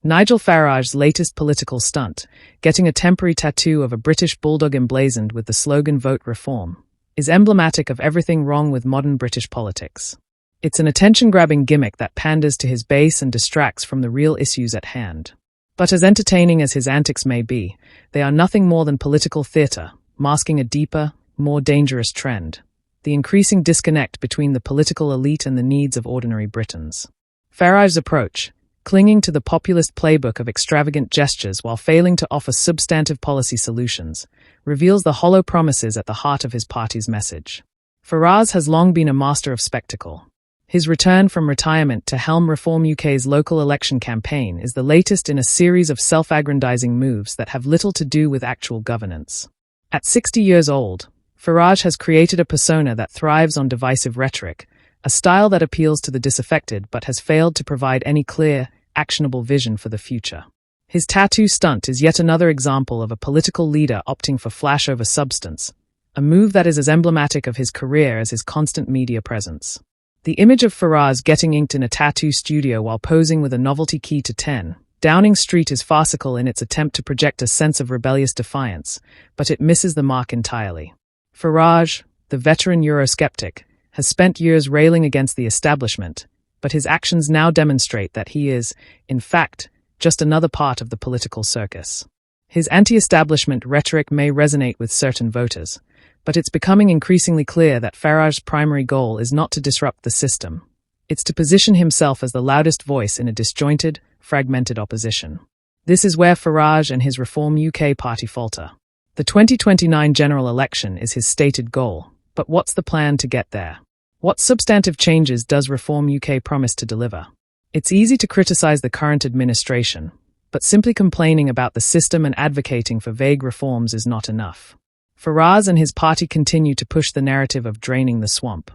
Nigel Farage's latest political stunt, getting a temporary tattoo of a British Bulldog emblazoned with the slogan "Vote Reform," is emblematic of everything wrong with modern British politics. It's an attention-grabbing gimmick that panders to his base and distracts from the real issues at hand. But as entertaining as his antics may be, they are nothing more than political theatre, masking a deeper, more dangerous trend: the increasing disconnect between the political elite and the needs of ordinary Britons. Farage's approach, clinging to the populist playbook of extravagant gestures while failing to offer substantive policy solutions, reveals the hollow promises at the heart of his party's message. Farage has long been a master of spectacle. His return from retirement to helm Reform UK's local election campaign is the latest in a series of self-aggrandizing moves that have little to do with actual governance. At 60 years old, Farage has created a persona that thrives on divisive rhetoric, a style that appeals to the disaffected but has failed to provide any clear, actionable vision for the future. His tattoo stunt is yet another example of a political leader opting for flash over substance, a move that is as emblematic of his career as his constant media presence. The image of Farage getting inked in a tattoo studio while posing with a novelty key to 10 Downing Street is farcical in its attempt to project a sense of rebellious defiance, but it misses the mark entirely. Farage, the veteran Eurosceptic, has spent years railing against the establishment, but his actions now demonstrate that he is, in fact, just another part of the political circus. His anti-establishment rhetoric may resonate with certain voters, but it's becoming increasingly clear that Farage's primary goal is not to disrupt the system. It's to position himself as the loudest voice in a disjointed, fragmented opposition. This is where Farage and his Reform UK party falter. The 2029 general election is his stated goal, but what's the plan to get there? What substantive changes does Reform UK promise to deliver? It's easy to criticize the current administration, but simply complaining about the system and advocating for vague reforms is not enough. Farage and his party continue to push the narrative of draining the swamp.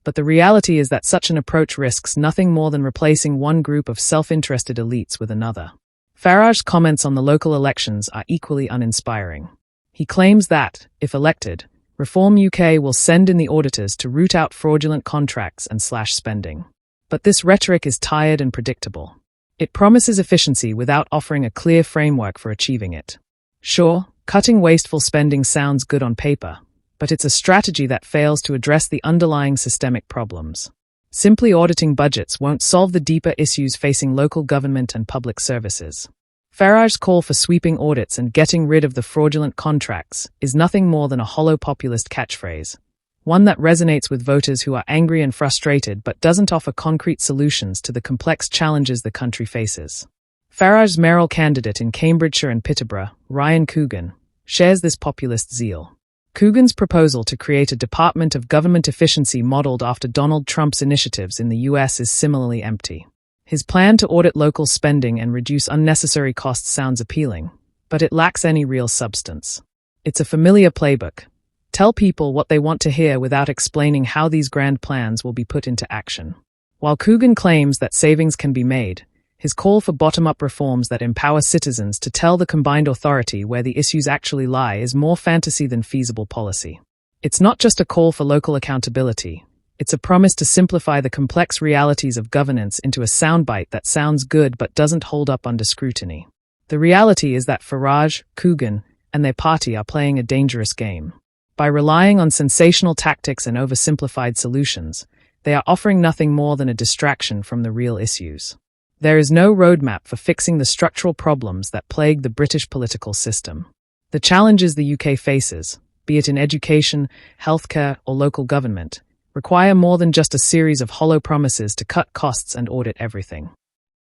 But the reality is that such an approach risks nothing more than replacing one group of self-interested elites with another. Farage's comments on the local elections are equally uninspiring. He claims that, if elected, Reform UK will send in the auditors to root out fraudulent contracts and slash spending. But this rhetoric is tired and predictable. It promises efficiency without offering a clear framework for achieving it. Sure, cutting wasteful spending sounds good on paper, but it's a strategy that fails to address the underlying systemic problems. Simply auditing budgets won't solve the deeper issues facing local government and public services. Farage's call for sweeping audits and getting rid of the fraudulent contracts is nothing more than a hollow populist catchphrase, one that resonates with voters who are angry and frustrated but doesn't offer concrete solutions to the complex challenges the country faces. Farage's mayoral candidate in Cambridgeshire and Peterborough, Ryan Coogan, shares this populist zeal. Coogan's proposal to create a Department of Government Efficiency modeled after Donald Trump's initiatives in the US is similarly empty. His plan to audit local spending and reduce unnecessary costs sounds appealing, but it lacks any real substance. It's a familiar playbook. Tell people what they want to hear without explaining how these grand plans will be put into action. While Coogan claims that savings can be made, his call for bottom-up reforms that empower citizens to tell the combined authority where the issues actually lie is more fantasy than feasible policy. It's not just a call for local accountability. It's a promise to simplify the complex realities of governance into a soundbite that sounds good but doesn't hold up under scrutiny. The reality is that Farage, Coogan, and their party are playing a dangerous game. By relying on sensational tactics and oversimplified solutions, they are offering nothing more than a distraction from the real issues. There is no roadmap for fixing the structural problems that plague the British political system. The challenges the UK faces, be it in education, healthcare, or local government, require more than just a series of hollow promises to cut costs and audit everything.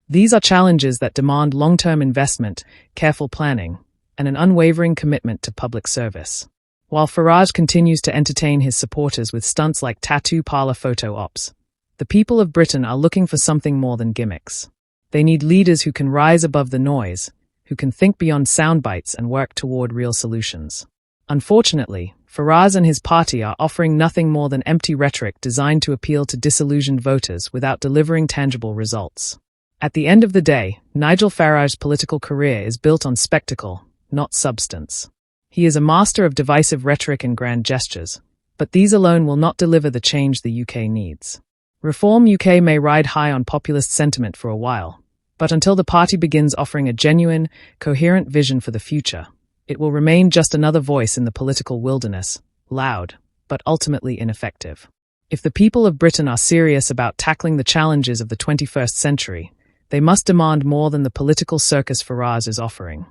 These are challenges that demand long-term investment, careful planning, and an unwavering commitment to public service. While Farage continues to entertain his supporters with stunts like tattoo parlor photo ops, the people of Britain are looking for something more than gimmicks. They need leaders who can rise above the noise, who can think beyond soundbites and work toward real solutions. Unfortunately, Farage and his party are offering nothing more than empty rhetoric designed to appeal to disillusioned voters without delivering tangible results. At the end of the day, Nigel Farage's political career is built on spectacle, not substance. He is a master of divisive rhetoric and grand gestures, but these alone will not deliver the change the UK needs. Reform UK may ride high on populist sentiment for a while, But until the party begins offering a genuine, coherent vision for the future, it will remain just another voice in the political wilderness, loud, but ultimately ineffective. If the people of Britain are serious about tackling the challenges of the 21st century, they must demand more than the political circus Farage is offering.